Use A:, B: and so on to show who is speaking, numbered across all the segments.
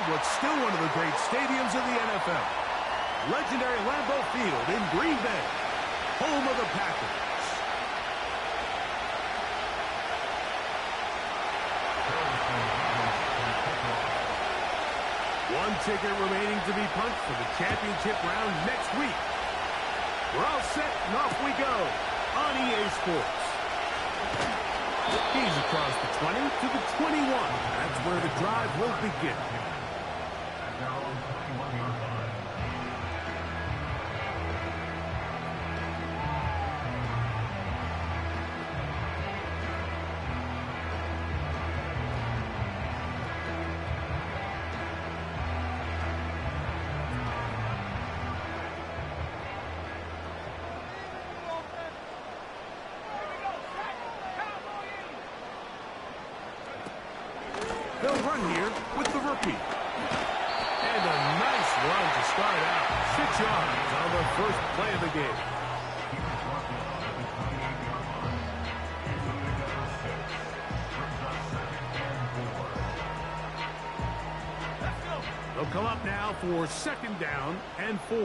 A: what's still one of the great stadiums in the NFL. Legendary Lambeau Field in Green Bay, home of the Packers. One ticket remaining to be punched for the championship round next week. We're all set and off we go on EA Sports. He's across the 20 to the 21. That's where the drive will begin. They'll run here with the rookie. And a nice run to start out. 6 yards on the first play of the game. They'll come up now for 2nd down and 4.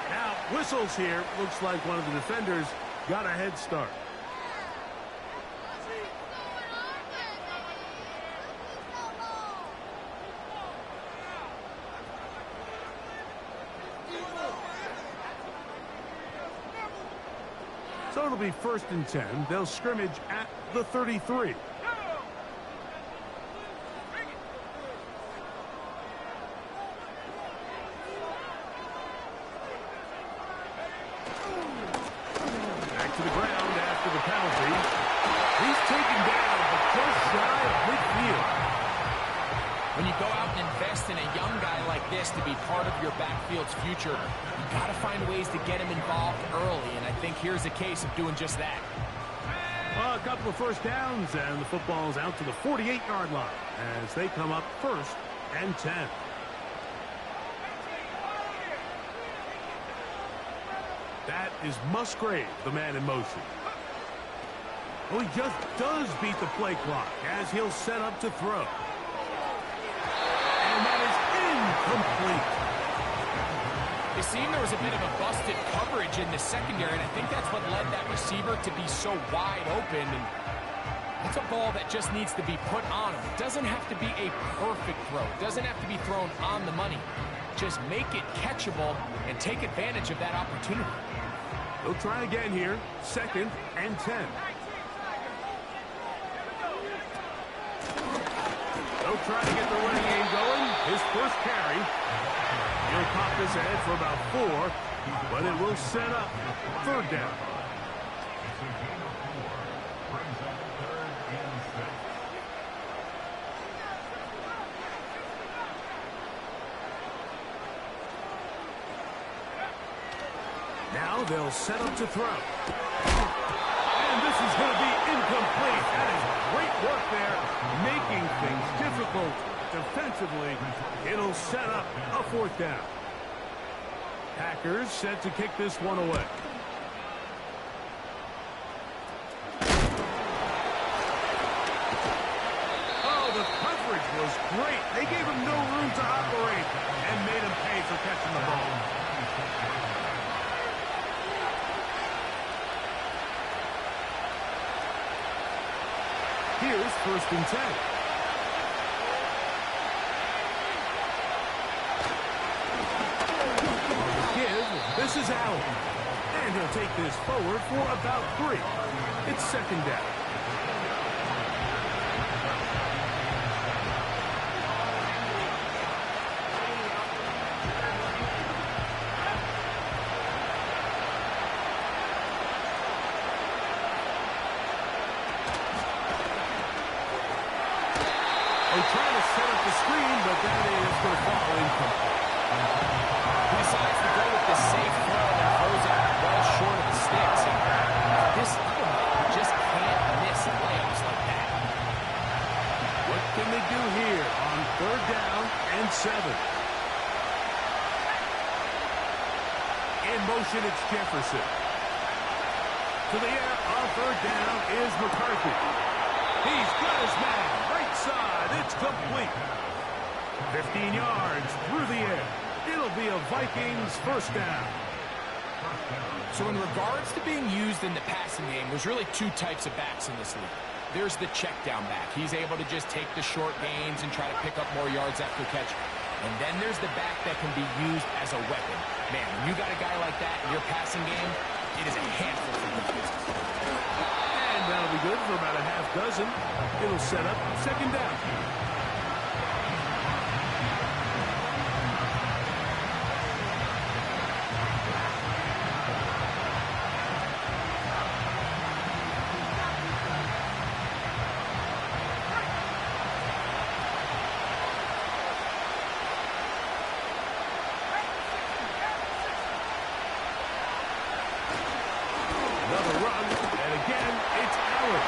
A: Now, whistles here. Looks like one of the defenders got a head start. So it'll be 1st and 10. They'll scrimmage at the 33. Back to the ground after the penalty. He's taken down, but just shy of midfield.
B: When you go out and invest in a young guy like this to be part of your backfield's future, you got to find ways to get him involved early, and I think here's a case of doing just that.
A: Well, a couple of 1st downs, and the football's out to the 48-yard line as they come up 1st and 10. That is Musgrave, the man in motion. Oh, he just does beat the play clock as he'll set up to throw. And that is incomplete.
B: It seemed there was a bit of a busted coverage in the secondary, and I think that's what led that receiver to be so wide open. And it's a ball that just needs to be put on him. It doesn't have to be a perfect throw. It doesn't have to be thrown on the money. Just make it catchable and take advantage of that opportunity.
A: They'll try again here. 2nd and 10. They'll try to get the running game going. His first carry. He'll pop his head for about 4, but it will set up 3rd down. Now they'll set up to throw. And this is going to be incomplete. That is great work there, making things difficult defensively. It'll set up a 4th down. Packers set to kick this one away. Oh, the coverage was great. They gave him no room to operate and made him pay for catching the ball. Here's 1st and 10. This is Allen. And he'll take this forward for about 3. It's 2nd down. They try to set up the screen, but that is going to fall incomplete.
B: He decides to go with the safe throw and throws it well short of the sticks. And this just can't miss layups like that.
A: What can they do here on 3rd down and 7? In motion, it's Jefferson. To the air on 3rd down is McCarthy. He's got his man. complete. 15 yards through the air. It'll be a Vikings first down.
B: So in regards to being used in the passing game, there's really two types of backs in this league. There's the check down back. He's able to just take the short gains and try to pick up more yards after catch. And then there's the back that can be used as a weapon. Man, when you got a guy like that in your passing game, it is a handful for defenses.
A: And that'll be good for about a half dozen. It'll set up second down. Another run, and again, it's Allen.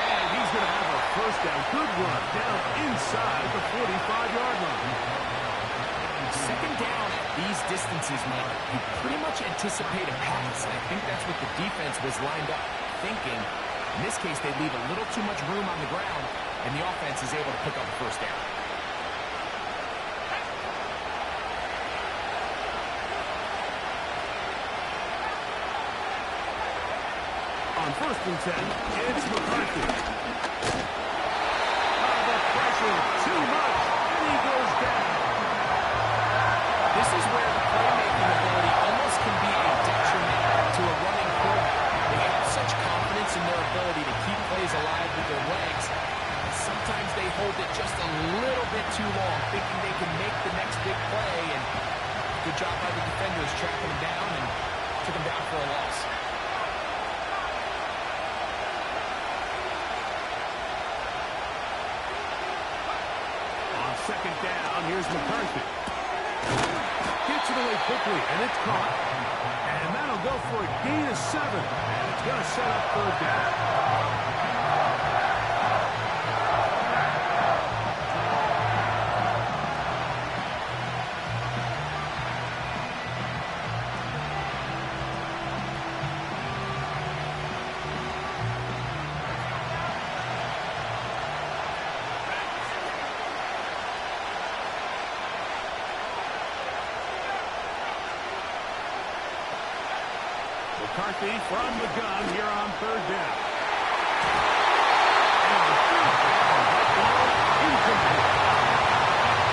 A: And he's going to have a first down. Good run down inside the 45-yard line.
B: Second down at these distances, man, you pretty much anticipate a pass. And I think that's what the defense was lined up thinking. In this case, they leave a little too much room on the ground, and the offense is able to pick up a first down.
A: On 1st and 10, it's McCarthy. The pressure, too much, and he goes down.
B: This is where the playmaking ability almost can be a detriment to a running quarterback. They have such confidence in their ability to keep plays alive with their legs. Sometimes they hold it just a little bit too long, thinking they can make the next big play. And good job by the defenders tracking him down and took him down for a loss.
A: Second down, here's McCarthy. Gets it away quickly, and it's caught. And that'll go for a gain of 7. And it's going to set up third down. McCarthy from the gun here on third down. Incomplete.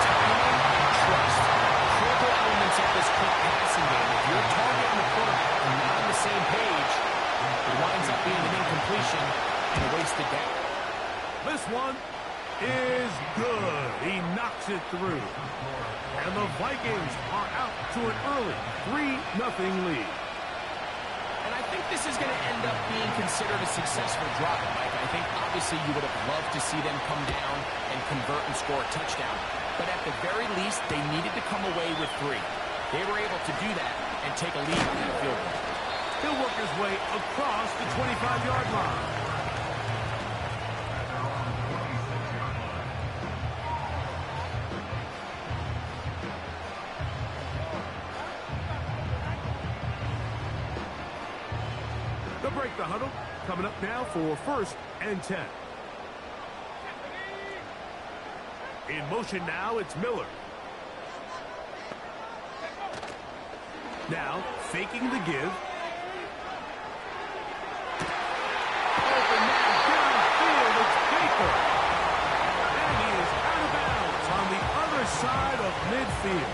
B: Timing and trust. Critical elements of this quick passing game. If your target and the quarterback are not on the same page, it winds up being an incompletion and a wasted down.
A: This one is good. He knocks it through. And the Vikings are out to an early 3-0 lead.
B: I think this is going to end up being considered a successful drive, Mike. I think obviously you would have loved to see them come down and convert and score a touchdown. But at the very least, they needed to come away with 3. They were able to do that and take a lead on that field goal.
A: He'll work his way across the 25-yard line. Break the huddle. Coming up now for 1st and 10. In motion now, it's Miller. Now, faking the give. Open man downfield, it's Baker. And he is out of bounds on the other side of midfield.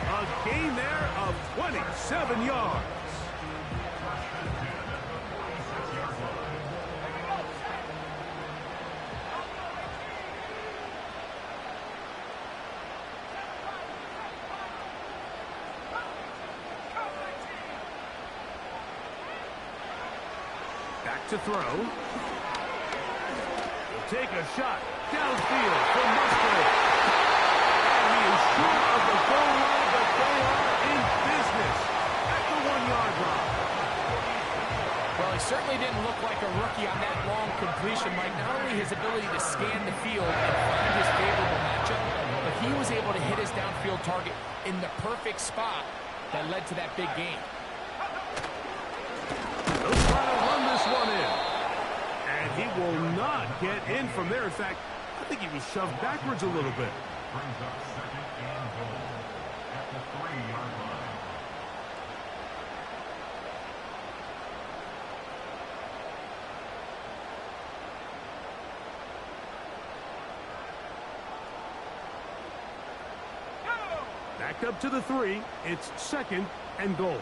A: A gain there of 27 yards. Back to throw. He'll take a shot downfield for Musgrave. And he is short of the goal line, but they are in business at the 1-yard line.
B: Well, he certainly didn't look like a rookie on that long completion, Mike. Not only his ability to scan the field and find his favorable matchup, but he was able to hit his downfield target in the perfect spot that led to that big gain.
A: They'll try to run this one in. And He will not get in from there. In fact, I think he was shoved backwards a little bit.
C: Brings up second and goal at the 3-yard line.
A: Back up to the 3. It's second and goal.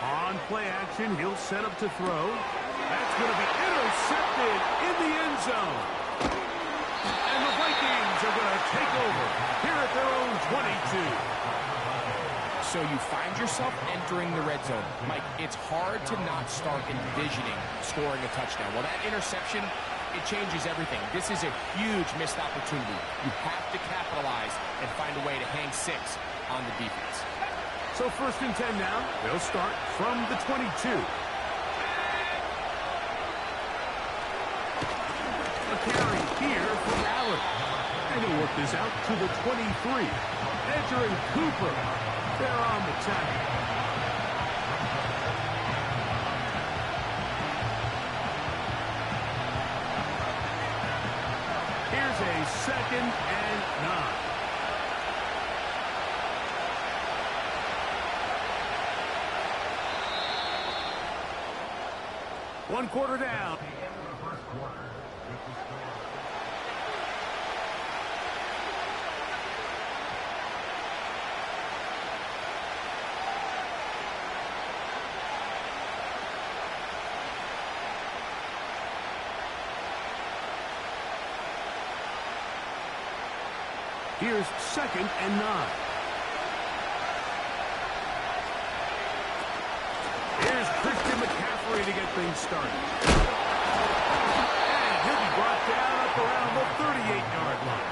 A: On play action, he'll set up to throw. That's going to be intercepted in the end zone. And the Vikings are going to take over here at their own 22.
B: So you find yourself entering the red zone. Mike, it's hard to not start envisioning scoring a touchdown. Well, that interception, it changes everything. This is a huge missed opportunity. You have to capitalize and find a way to hang 6 on the defense.
A: So first and 10 now. They'll start from the 22. A carry here from Allen. And he'll work this out to the 23. Edger and Cooper, they're on the tackle. Here's a second and 9. One quarter down. Here's second and 9. To get things started. And he'll be brought down up around the 38-yard line.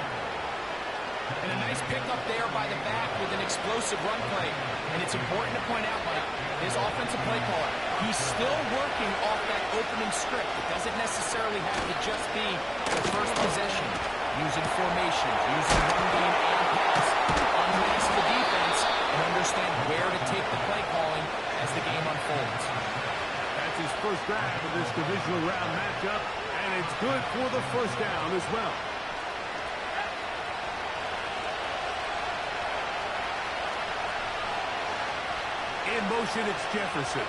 B: And a nice pickup there by the back with an explosive run play. And it's important to point out, Mike, his offensive play caller, he's still working off that opening script. It doesn't necessarily have to just be the first possession. Using formation, using run game and pass. Unmask the defense and understand where to take the play calling as the game unfolds.
A: His first grab of this divisional round matchup, and it's good for the first down as well. In motion, it's Jefferson.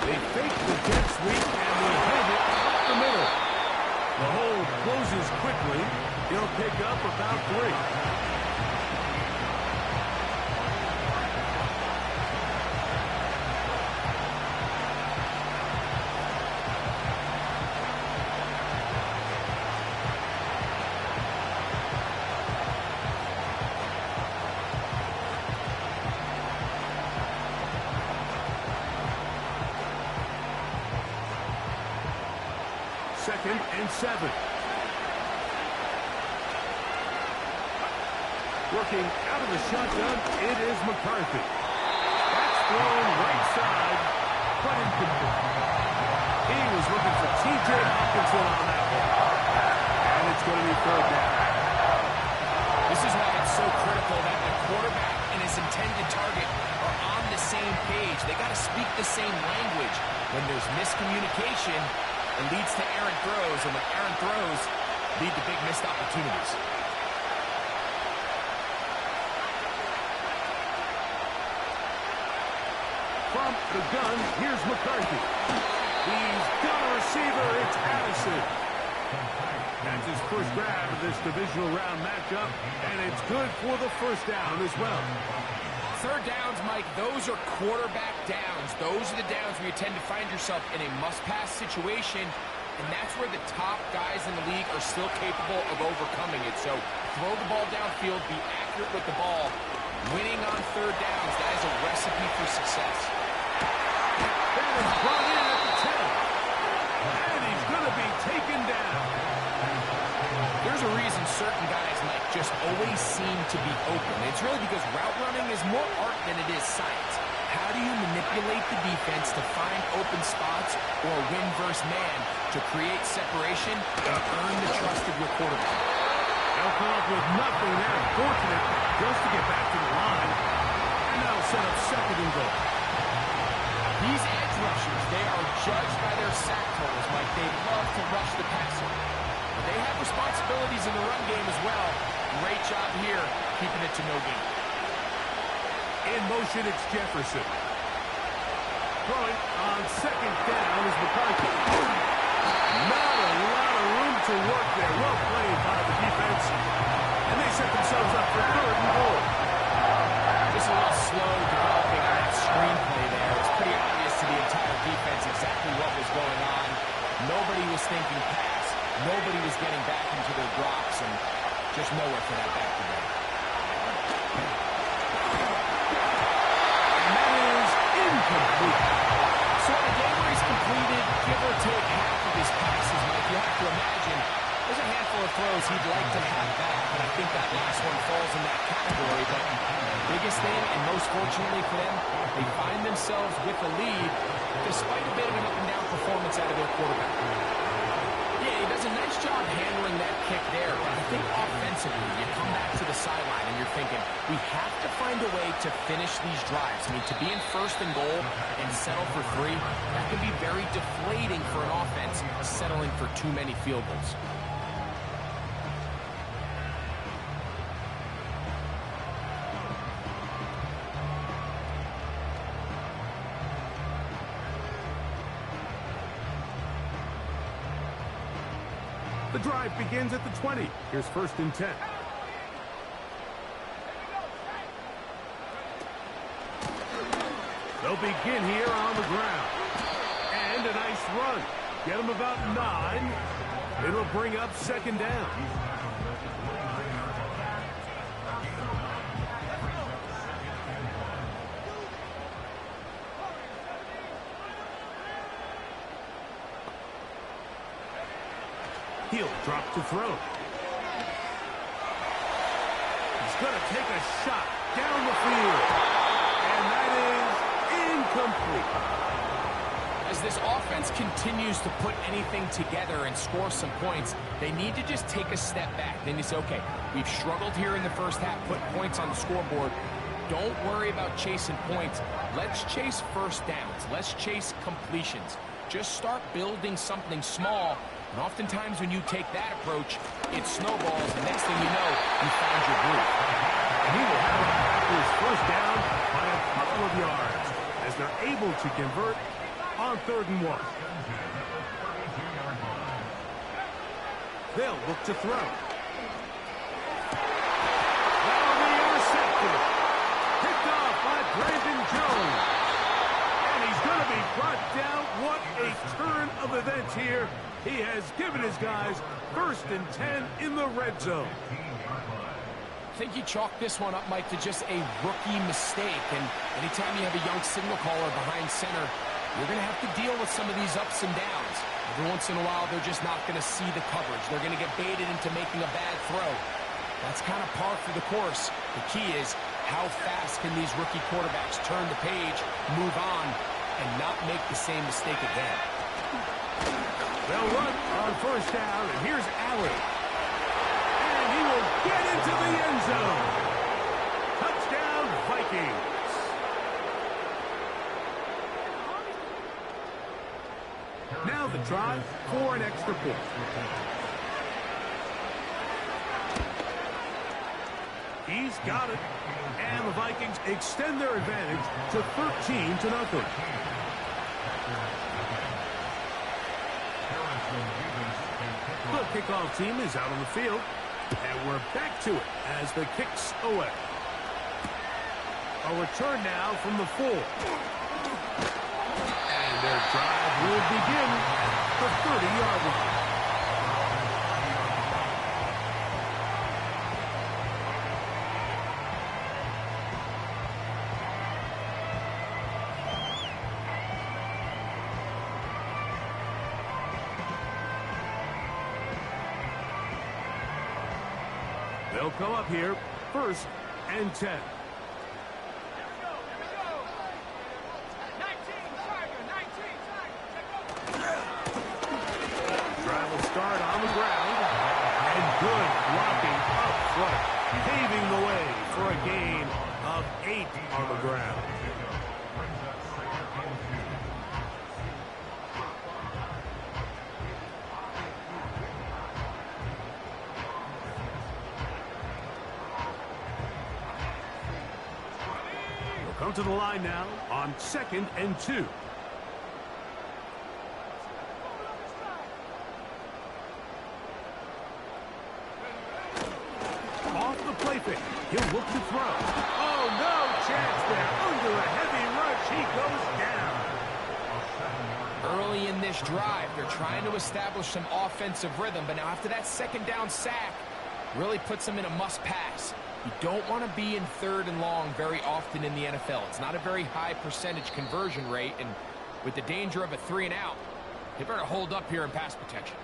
A: They fake the jet sweep, and they hit it up the middle. The hole closes quickly. He'll pick up about 3. Second and 7. Working out of the shotgun, it is McCarthy. That's thrown right side, but incomplete. He was looking for T.J. Hawkinson on that one. And it's going to be 3rd down.
B: This is why it's so critical that the quarterback and his intended target are on the same page. They got to speak the same language. When there's miscommunication, it leads to errant throws, and when errant throws lead to big missed opportunities.
A: From the gun, here's McCarthy. He's got a receiver. It's Addison. That's his first grab of this divisional round matchup, and it's good for the first down as well.
B: 3rd downs, Mike, those are quarterback downs. Those are the downs where you tend to find yourself in a must-pass situation, and that's where the top guys in the league are still capable of overcoming it. So throw the ball downfield, be accurate with the ball. Winning on 3rd downs, that is a recipe for success.
A: That is brought in at the 10. And he's going to be taken down.
B: There's a reason certain guys, Mike, just always seem to be open. It's really because route running is more art than it is science. How do you manipulate the defense to find open spots or win versus man to create separation and earn the trust of your quarterback?
A: Now They'll come up with nothing there. Fortunate just to get back to the line. And that'll set up second and goal.
B: These edge rushers, they are judged by their sack totals, Mike. They love to rush the passer. But they have responsibilities in the run game as well. Great job here, keeping it to no gain.
A: In motion, it's Jefferson. Throwing on second down is McCarthy. Not a lot of room to work there. Well played by the defense. And they set themselves up for third and goal.
B: Just a little slow developing on that screenplay there. It's pretty obvious to the entire defense exactly what was going on. Nobody was thinking pass. Nobody was getting back into their drops, and just nowhere for that back to go.
A: And that is incomplete.
B: So on a game where he's completed, give or take half of his passes, Mike, you have to imagine there's a handful of throws he'd like to have back, and I think that last one falls in that category. But the biggest thing, and most fortunately for them, they find themselves with a lead despite a bit of an up-and-down performance out of their quarterback. Yeah, he does a nice job handling that kick there, but I think offensively, you come back to the sideline and you're thinking, we have to find a way to finish these drives. I mean, to be in first and goal and settle for 3, that can be very deflating for an offense settling for too many field goals.
A: The drive begins at the 20. Here's first and 10. They'll begin here on the ground. And a nice run. Get them about 9. It'll bring up second down. He'll drop to throw. He's going to take a shot down the field. And that is incomplete.
B: As this offense continues to put anything together and score some points, they need to just take a step back. Then you say, okay, we've struggled here in the first half, put points on the scoreboard. Don't worry about chasing points. Let's chase first downs. Let's chase completions. Just start building something small. And oftentimes when you take that approach, it snowballs. The next thing you know, you find your groove.
A: And he will have his first down by a couple of yards as they're able to convert on 3rd and 1. They'll look to throw. That'll be intercepted. Picked off by Brandon Jones. And he's going to be brought down. What a turn of events here. He has given his guys 1st and 10 in the red zone.
B: I think you chalk this one up, Mike, to just a rookie mistake. And anytime you have a young signal caller behind center, you're going to have to deal with some of these ups and downs. Every once in a while, they're just not going to see the coverage. They're going to get baited into making a bad throw. That's kind of par for the course. The key is how fast can these rookie quarterbacks turn the page, move on, and not make the same mistake again.
A: They'll run on 1st down, and here's Allen. And he will get into the end zone. Touchdown, Vikings. Now the try for an extra point. He's got it. And the Vikings extend their advantage to 13-0. The kickoff team is out on the field, and we're back to it as the kicks away. A return now from the 4. And their drive will begin at the 30-yard line. They'll come up here, 1st and 10. Drive will start on the ground. And good blocking right, paving the way for a gain of 8 on the ground. We'll come to the line now on 2nd and 2. He'll look to throw. Oh, no chance there. Under a heavy rush, he goes down.
B: Early in this drive, they're trying to establish some offensive rhythm, but now after that second down sack, really puts them in a must-pass. You don't want to be in 3rd and long very often in the NFL. It's not a very high percentage conversion rate, and with the danger of a 3-and-out, they better hold up here in pass protection.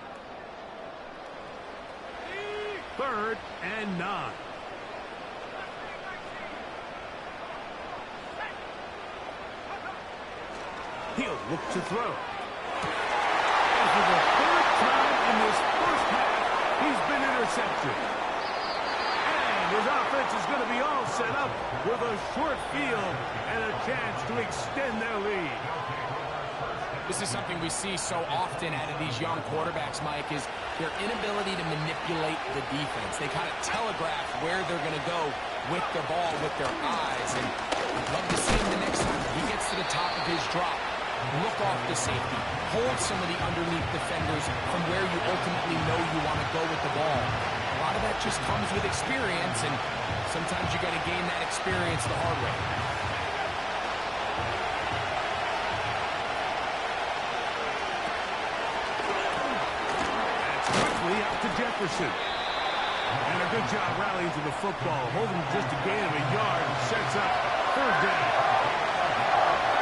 A: 3rd and 9. He'll look to throw. And for the 3rd time in this first half, he's been intercepted. And his offense is going to be all set up with a short field and a chance to extend their lead.
B: This is something we see so often out of these young quarterbacks, Mike, is their inability to manipulate the defense. They kind of telegraph where they're going to go with the ball, with their eyes. And I'd love to see him the next time he gets to the top of his drop. Look off the safety. Hold some of the underneath defenders from where you ultimately know you want to go with the ball. A lot of that just comes with experience, and sometimes you got to gain that experience the hard way.
A: That's quickly out to Jefferson. And a good job rallying to the football. Holding just a gain of a yard and sets up 3rd down.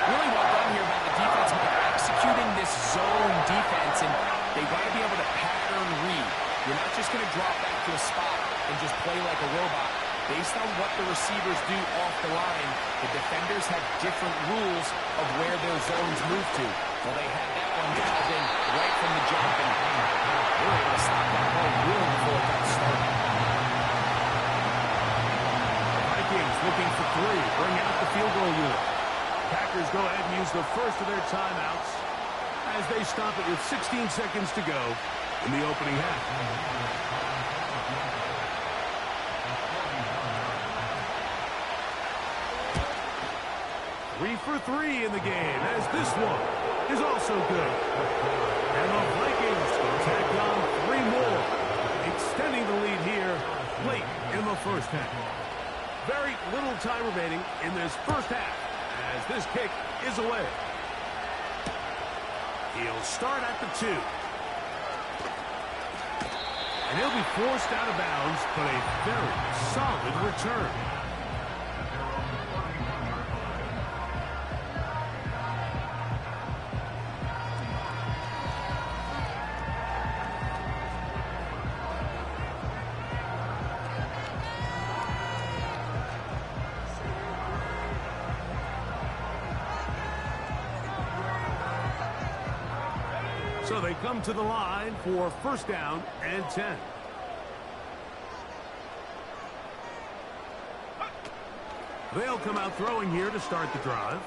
B: Really well done here by the defense, executing this zone defense, and they got to be able to pattern read. You're not just going to drop back to a spot and just play like a robot. Based on what the receivers do off the line, the defenders have different rules of where their zones move to. Well, they had that one dialed in right from the jump, and they were able to stop that ball really before it got started.
A: Vikings looking for 3. Bring out the field goal unit. Packers go ahead and use the first of their timeouts as they stop it with 16 seconds to go in the opening half. 3 for 3 in the game, as this one is also good. And the Vikings tack on 3 more, extending the lead here late in the first half. Very little time remaining in this first half, as this kick is away. He'll start at the 2. And he'll be forced out of bounds, but a very solid return. So they come to the line for 1st down and 10. They'll come out throwing here to start the drive.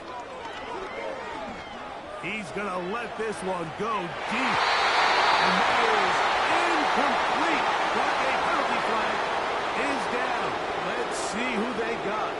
A: He's going to let this one go deep. And that is incomplete. But a penalty flag is down. Let's see who they got.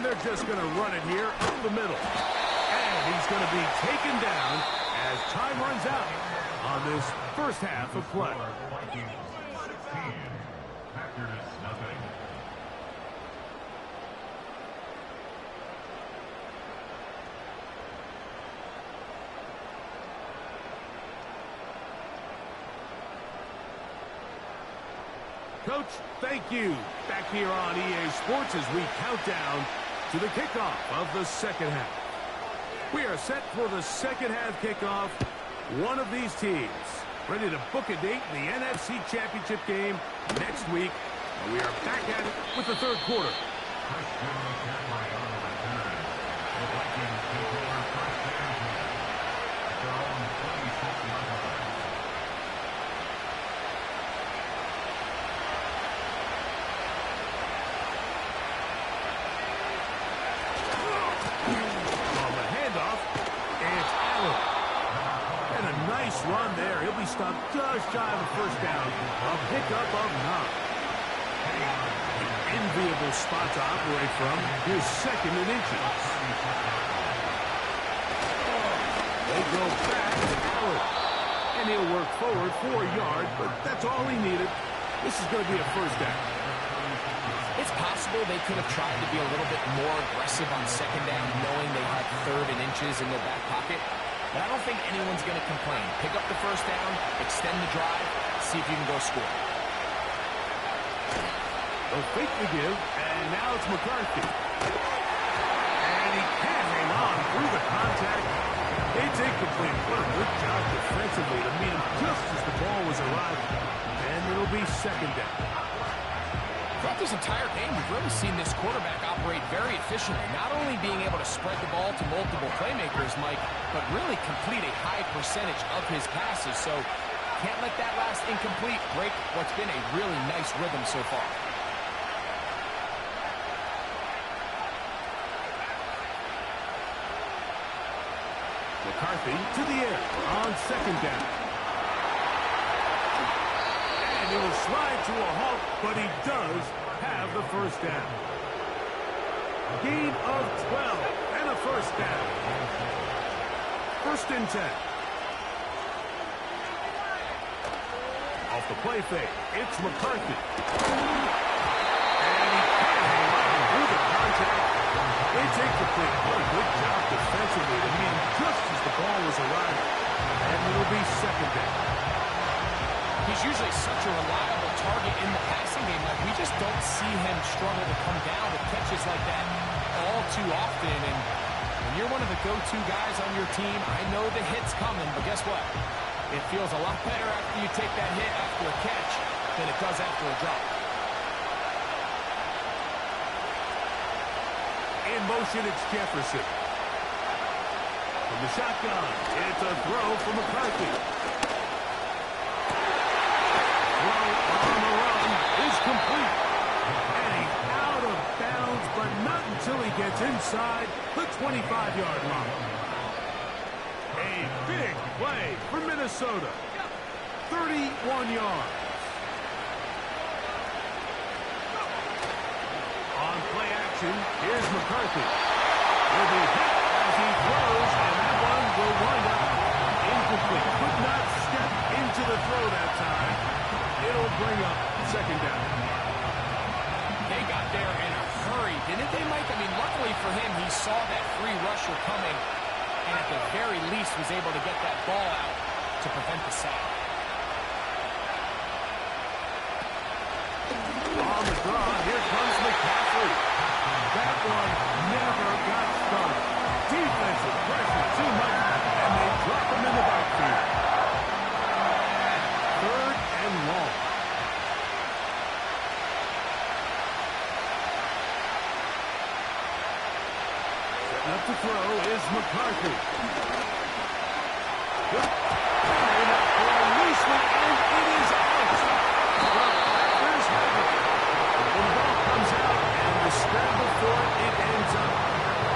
A: They're just going to run it here up the middle. And he's going to be taken down as time runs out on this first half of play. Coach, thank you. Back here on EA Sports as we count down to the kickoff of the second half. We are set for the second half kickoff. One of these teams ready to book a date in the NFC Championship game next week. And we are back at it with the third quarter.
C: Christian McCaffrey on the return. The Vikings control their first down at their own 26-yard line.
A: On the handoff, it's Allen. And a nice run there. He'll be stopped just shy of a first down. A pickup of 9. An enviable spot to operate from. Here's second and inches. They go back to Allen. And he'll work forward for a yard, but that's all he needed. This is going to be a first down.
B: It's possible they could have tried to be a little bit more aggressive on second down, knowing they had third and inches in their back pocket. But I don't think anyone's going to complain. Pick up the first down, extend the drive, see if you can go score.
A: They'll fake the give, and now it's McCarthy. And he can't hang on through the contact. It's incomplete. What a good job defensively to meet him just as the ball was arriving. And it'll be second down.
B: Throughout this entire game, we've really seen this quarterback operate very efficiently, not only being able to spread the ball to multiple playmakers, Mike, but really complete a high percentage of his passes. So can't let that last incomplete break what's been a really nice rhythm so far.
A: McCarthy to the air on second down. And he will slide to a halt, but he does have the first down. Gain of 12 and a first down. First and 10. Off the play fake, it's McCarthy. And he can't hang on through the contact. It's incomplete. What a good job defensively to meet him just as the ball was arriving. And it'll be second down.
B: He's usually such a reliable target in the passing game. Like, we just don't see him struggle to come down with catches like that all too often. And when you're one of the go-to guys on your team, I know the hit's coming, but guess what? It feels a lot better after you take that hit after a catch than it does after a drop.
A: In motion, it's Jefferson. From the shotgun, it's a throw from McCarthy. Throw on the run is complete. And he's out of bounds, but not until he gets inside the 25-yard line. A big play for Minnesota. 31 yards. On play action, here's McCarthy. Will be hit as he throws, and that one will wind up incomplete. Could not step into the throw that time. It'll bring up second down.
B: They got there in a hurry, didn't they, Mike? I mean, luckily for him, he saw that free rusher coming, and at the very least was able to get that ball out to prevent the sack.
A: On the draw, here comes McCaffrey. That one never got started. Defensive pressure too much, and they drop him in the backfield. Third and long. Setting up to throw is McCarthy. Good. And up for a loose one, and it is out. There's Havoc. When the ball comes out and the scramble for it, it ends up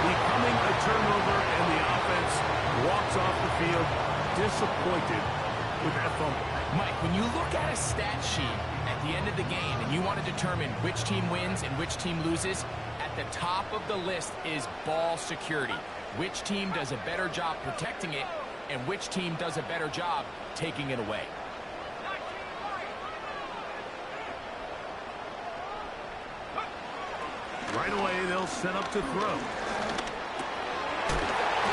A: becoming a turnover, and the offense walks off the field disappointed with that fumble.
B: Mike, when you look at a stat sheet at the end of the game and you want to determine which team wins and which team loses, at the top of the list is ball security. Which team does a better job protecting it, and which team does a better job taking it away.
A: Right away, they'll set up to throw.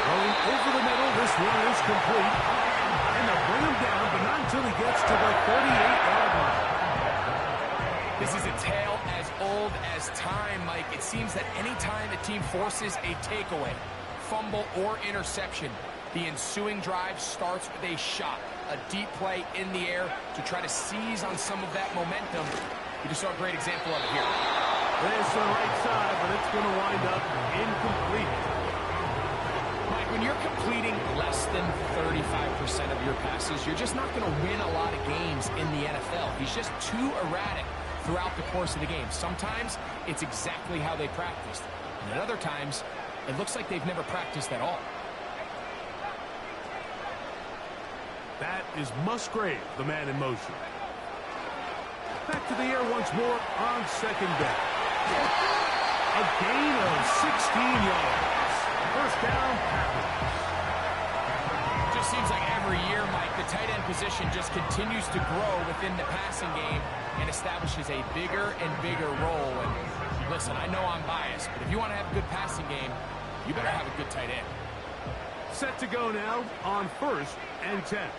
A: Throwing over the middle, this one is complete. And they'll bring him down, but not until he gets to the 38-yard line.
B: This is a tale as old as time, Mike. It seems that any time a team forces a takeaway, fumble, or interception, the ensuing drive starts with a shot. a deep play in the air to try to seize on some of that momentum. You just saw a great example of it here.
A: This the right side, but it's going to wind up incomplete.
B: Mike, when you're completing less than 35% of your passes, you're just not going to win a lot of games in the NFL. He's just too erratic throughout the course of the game. Sometimes it's exactly how they practiced. And at other times, it looks like they've never practiced at all.
A: That is Musgrave, the man in motion. Back to the air once more on second down. A gain of 16 yards. First down, Packers.
B: Just seems like every year, Mike, the tight end position just continues to grow within the passing game and establishes a bigger and bigger role. And listen, I know I'm biased, but if you want to have a good passing game, you better have a good tight end.
A: Set to go now on 1st and 10.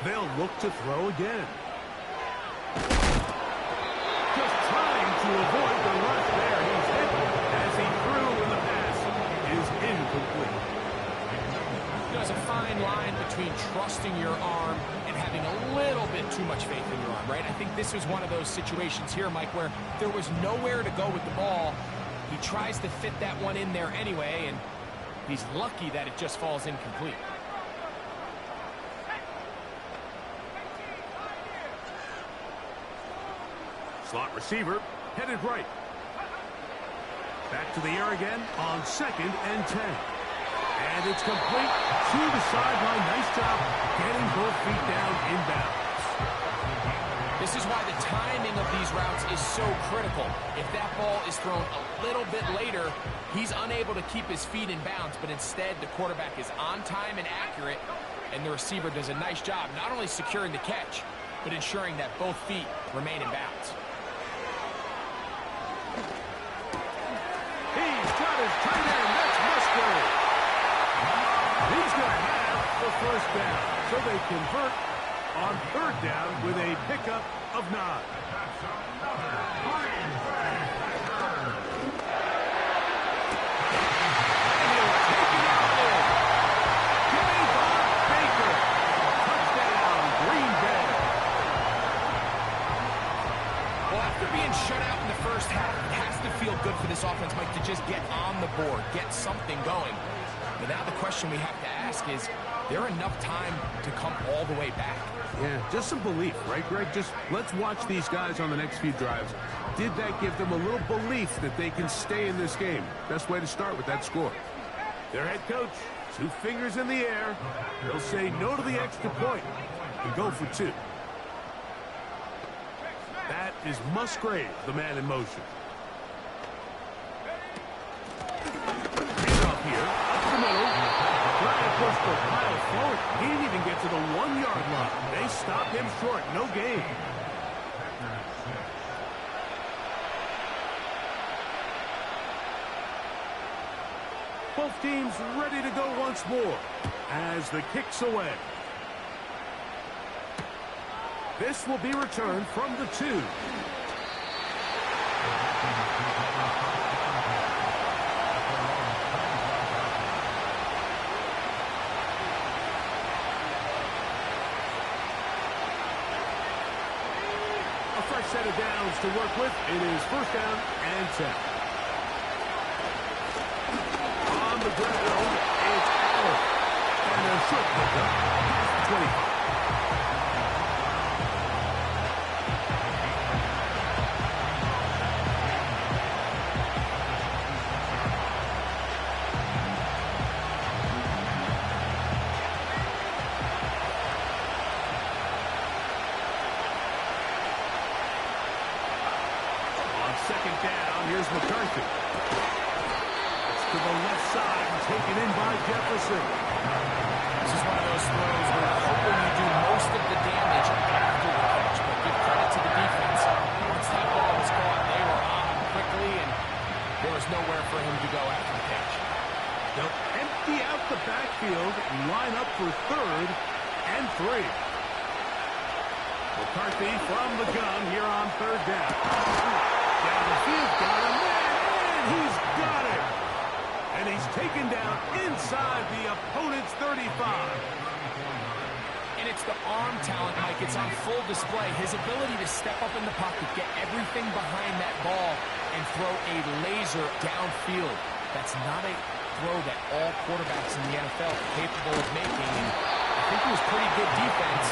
A: They'll look to throw again. Just trying to avoid the rush there. He's hit as he threw, and the pass is incomplete.
B: There's a fine line between trusting your arm and having a little bit too much faith in your arm, right? I think this was one of those situations here, Mike, where there was nowhere to go with the ball. He tries to fit that one in there anyway, and he's lucky that it just falls incomplete.
A: Slot receiver, headed right. Back to the air again on 2nd and 10. And it's complete to the sideline. Nice job getting both feet down inbounds.
B: This is why the timing of these routes is so critical. If that ball is thrown a little bit later, he's unable to keep his feet in bounds, but instead the quarterback is on time and accurate, and the receiver does a nice job not only securing the catch, but ensuring that both feet remain in bounds.
A: He's got his tight end. That's Musgrave. He's going to have the first down. So they convert on 3rd down with a pickup of 9. And he'll take it out there. Javon Baker. Touchdown, Green Bay.
B: Well, after being shut out in the first half, it has to feel good for this offense, Mike, to just get on the board, get something going. But now the question we have to ask is there enough time to come all the way back?
A: Yeah, just some belief, right, Greg? Just let's watch these guys on the next few drives. Did that give them a little belief that they can stay in this game? Best way to start with that score. Their head coach, 2 fingers in the air. They'll say no to the extra point and go for 2. That is Musgrave, the man in motion. Handoff here, up the middle. Trying to push the pile forward. He didn't even get to the 1-yard line. They stopped him short. No gain. Both teams ready to go once more as the kick's away. This will be returned from the 2. A fresh set of downs to work with. It is 1st down and 10. On the ground, it's Allen. And a short pickup past the 20. Here's McCarthy. It's to the left side and taken in by Jefferson.
B: This is one of those throws where you're hoping you do most of the damage after the catch, but give credit to the defense. Once that ball was caught, they were on him quickly, and there was nowhere for him to go after the catch.
A: They'll empty out the backfield and line up for 3rd and 3. McCarthy from the gun here on 3rd down. Down the field, got a man, and he's got it. And he's taken down inside the opponent's 35.
B: And it's the arm talent, Mike. It's on full display. His ability to step up in the pocket, get everything behind that ball, and throw a laser downfield. That's not a throw that all quarterbacks in the NFL are capable of making. And I think it was pretty good defense.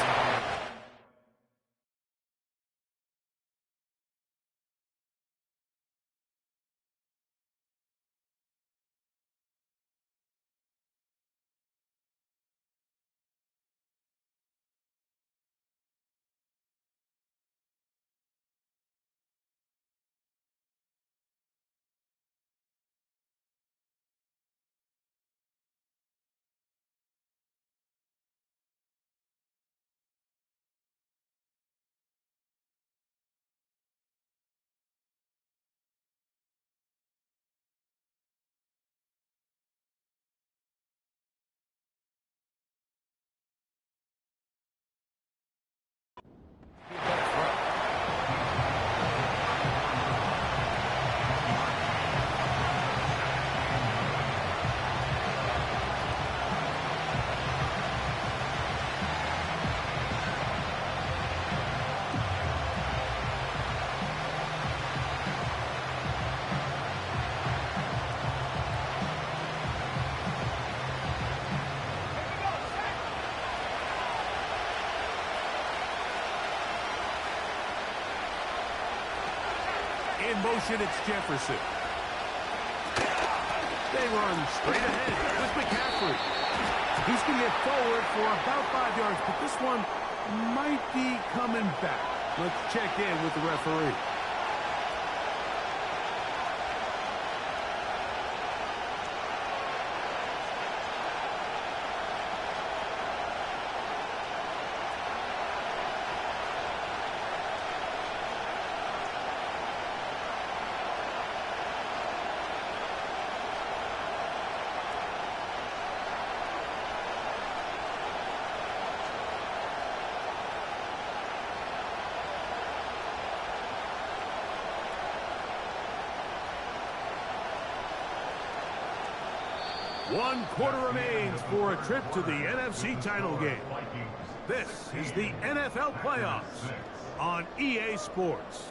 A: In motion, it's Jefferson. They run straight ahead with McCaffrey. He's going to get forward for about 5 yards, but this one might be coming back. Let's check in with the referee. One quarter remains for a trip to the NFC title game. This is the NFL playoffs on EA Sports.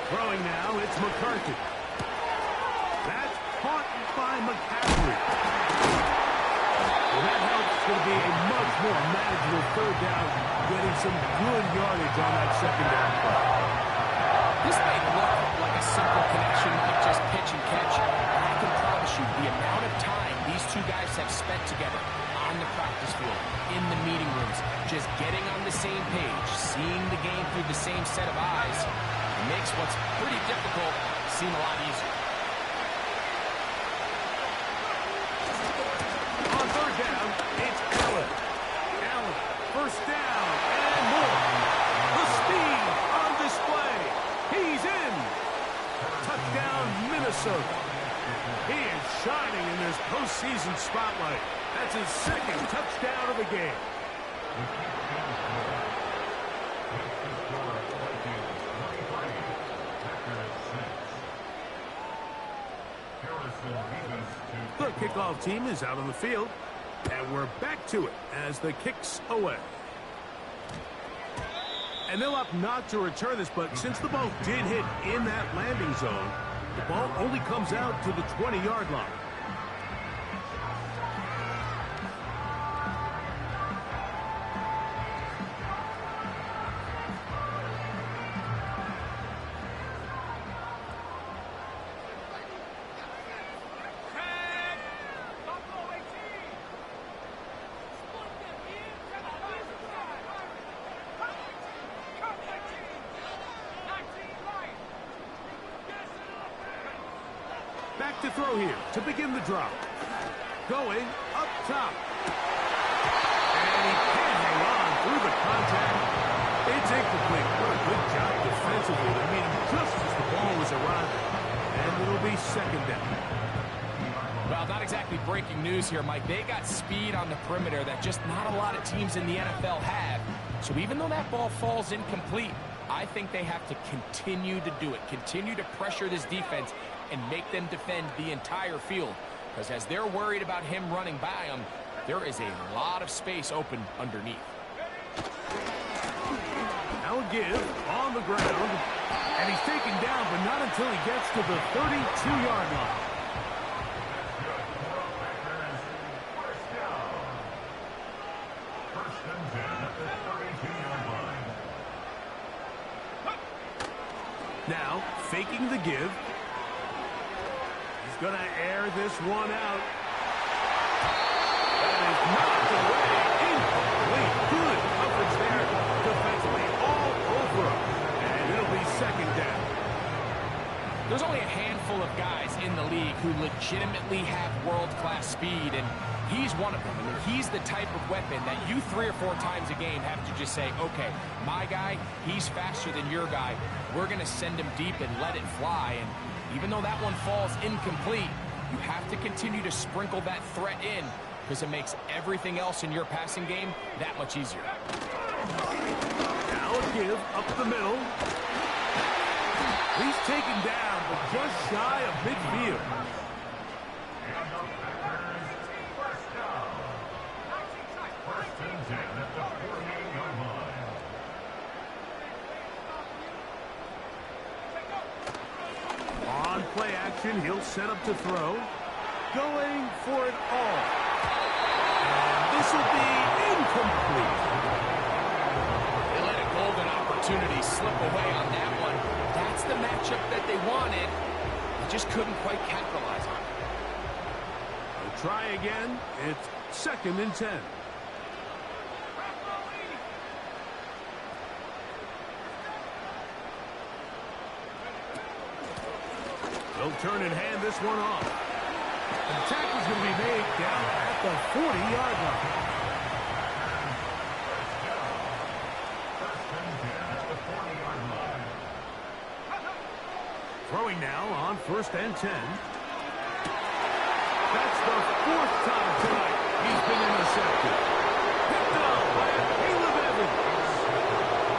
A: Throwing now, it's McCarthy. That's caught by McCaffrey. Well, that helps. It's going to be a much more manageable third down, getting some good yardage on that second down play.
B: This may look like a simple connection, like just pitch and catch. But I can promise you, the amount of time these two guys have spent together on the practice field, in the meeting rooms, just getting on the same page, seeing the game through the same set of eyes, makes what's pretty difficult seem a lot easier.
A: On third down, it's Allen. Allen, first down and more. The speed on display. He's in. Touchdown, Minnesota. He is shining in this postseason spotlight. That's his second touchdown of the game. The kickoff team is out on the field, and we're back to it as the kick's away. And they'll opt not to return this, but since the ball did hit in that landing zone, the ball only comes out to the 20-yard line. Back to throw here to begin the drop. Going up top. And he can't hang on through the contact. It's incomplete. What a good job defensively to meet him just as the ball was arriving. And it'll be second down.
B: Well, not exactly breaking news here, Mike. They got speed on the perimeter that just not a lot of teams in the NFL have. So even though that ball falls incomplete, I think they have to continue to do it. Continue to pressure this defense and make them defend the entire field. Because as they're worried about him running by them, there is a lot of space open underneath.
A: Now a give on the ground. And he's taken down, but not until he gets to the 32-yard line. Now, faking the give. He's going to air this one out. That is knocked away. Incomplete. Good coverage there. Defensively all over him. And it'll be second down.
B: There's only a handful of guys in the league who legitimately have world-class speed, and he's one of them. I mean, he's the type of weapon that you 3 or 4 times a game have to just say, okay, my guy, he's faster than your guy. We're going to send him deep and let it fly. And even though that one falls incomplete, you have to continue to sprinkle that threat in because it makes everything else in your passing game that much easier.
A: Now a give up the middle. He's taken down, but just shy of midfield. On play action, he'll set up to throw. Going for it all. And this will be incomplete.
B: They let a golden opportunity slip away on that one. That's the matchup that they wanted. They just couldn't quite capitalize on it.
A: They'll try again. It's second and 10. They'll turn and hand this one off. The tackle's going to be made down at the 40-yard line. Throwing now on first and 10. That's the 4th time tonight he's been intercepted. Picked up by Caleb Evans.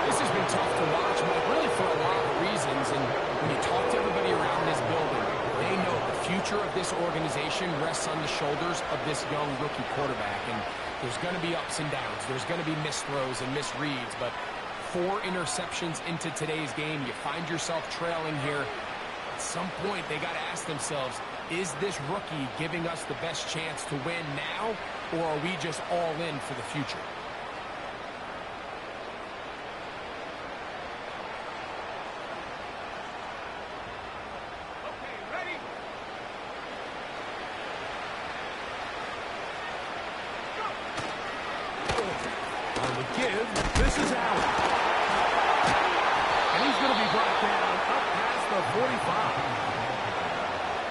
B: This has been tough to watch, Mike, really for a lot of reasons. And when you talk to everybody around this building, they know the future of this organization rests on the shoulders of this young rookie quarterback. And there's going to be ups and downs. There's going to be missed throws and misreads. But 4 interceptions into today's game, you find yourself trailing here. At some point, they got to ask themselves, is this rookie giving us the best chance to win now, or are we just all in for the future?
A: Okay, ready? Go. On the give, this is Allen. And he's going to be brought down up past the 45.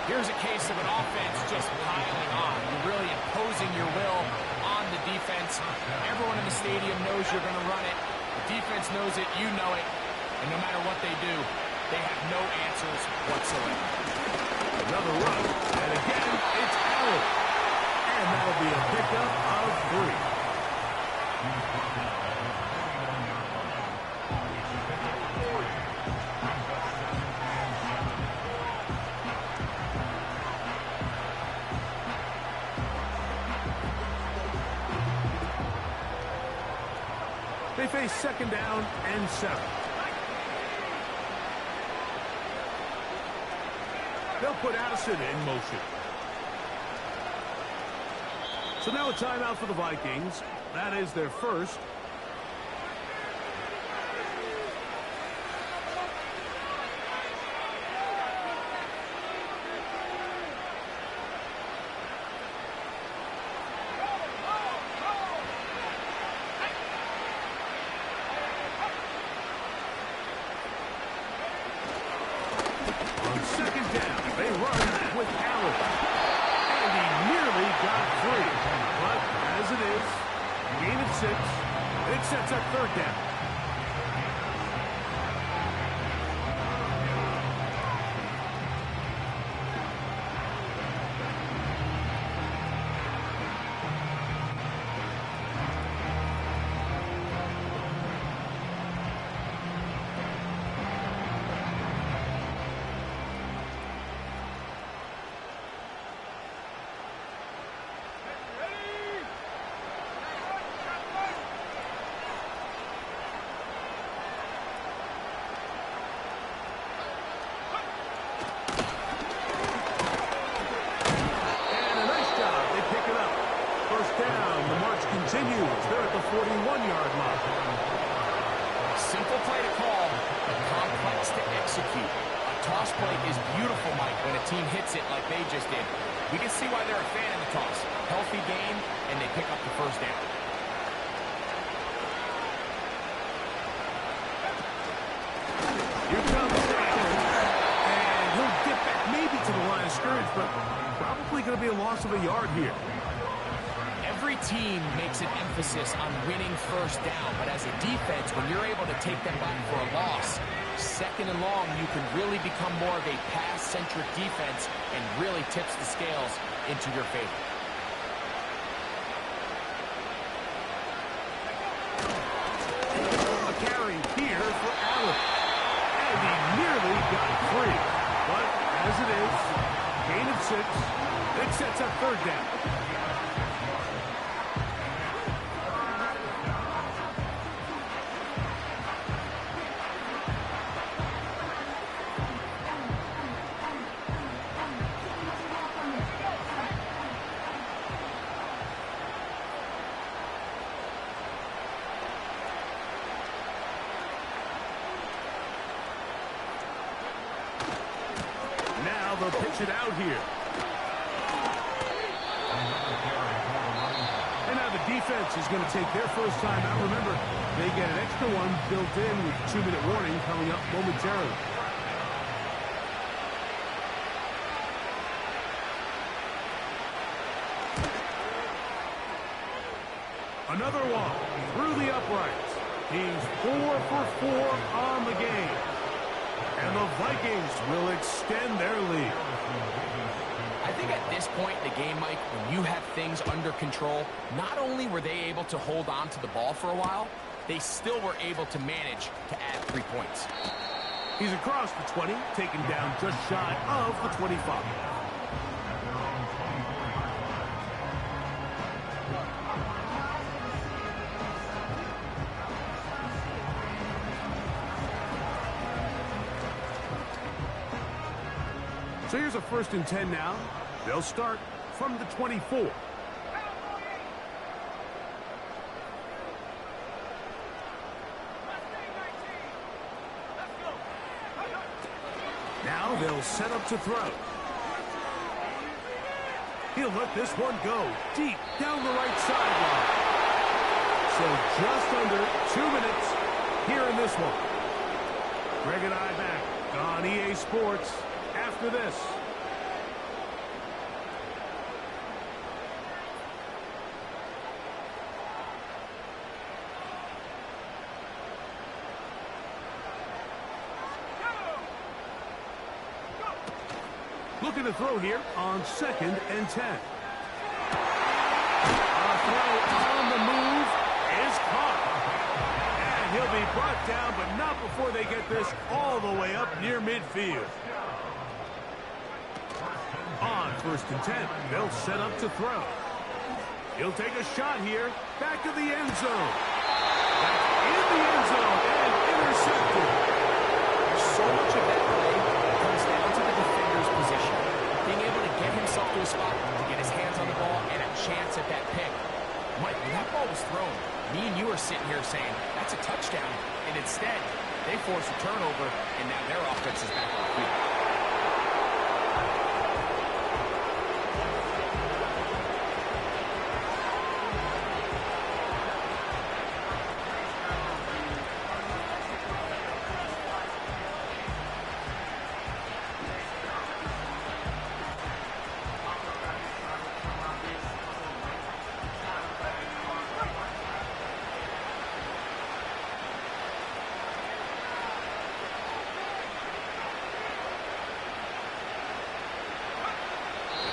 B: Here's a case of an offense just piling on. You're really imposing your will on the defense. Everyone in the stadium knows you're going to run it. The defense knows it, you know it. And no matter what they do, they have no answers whatsoever.
A: Another run, and again, it's Allen. And that'll be a pickup of 3. They face second down and 7. They'll put Addison in motion. So now a timeout for the Vikings. That is their first. On second down, they run with Allen. And he nearly got free. But as it is, gain of 6. It sets up third down. Continues. They're at the 41-yard line.
B: Simple play to call, but complex to execute. A toss play is beautiful, Mike, when a team hits it like they just did. We can see why they're a fan of the toss. Healthy game, and they pick up the first down.
A: Here comes Allen. And he'll get back maybe to the line of scrimmage, but probably going to be a loss of a yard here.
B: Every team makes an emphasis on winning first down, but as a defense, when you're able to take them back for a loss, second and long, you can really become more of a pass-centric defense and really tips the scales into your favor.
A: A carry here for Allen. And he nearly got free. But as it is, gain of 6. It sets up third down. They'll pitch it out here. And now the defense is going to take their first time out. Remember, they get an extra one built in with 2-minute warning coming up momentarily. Another one through the uprights. He's 4 for 4 on the game. And the Vikings will extend their lead.
B: I think at this point in the game, Mike, when you have things under control, not only were they able to hold on to the ball for a while, they still were able to manage to add 3 points.
A: He's across the 20, taken down just shy of the 25. So here's a 1st and 10 now. They'll start from the 24. Now they'll set up to throw. He'll let this one go deep down the right sideline. So just under 2 minutes here in this one. Greg and I back on EA Sports after this. Looking to throw here on 2nd and 10. A throw on the move is caught. And he'll be brought down, but not before they get this all the way up near midfield. On 1st and 10, they'll set up to throw. He'll take a shot here, back of the end zone. That's in the end zone and intercepted.
B: So much of that play comes down to the defender's position. Being able to get himself to a spot, to get his hands on the ball, and a chance at that pick. Mike, when that ball was thrown, me and you are sitting here saying, that's a touchdown. And instead, they force a turnover, and now their offense is back on the field.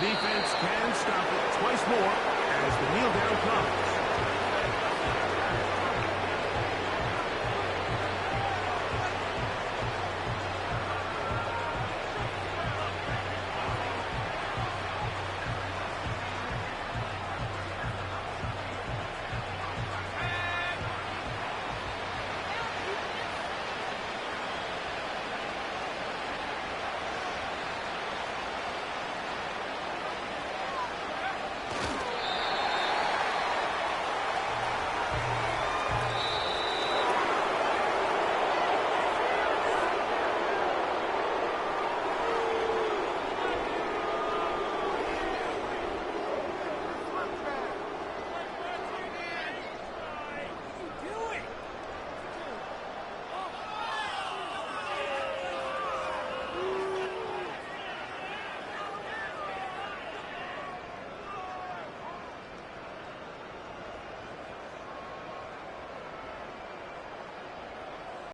A: defense can stop it twice more as the kneel down comes.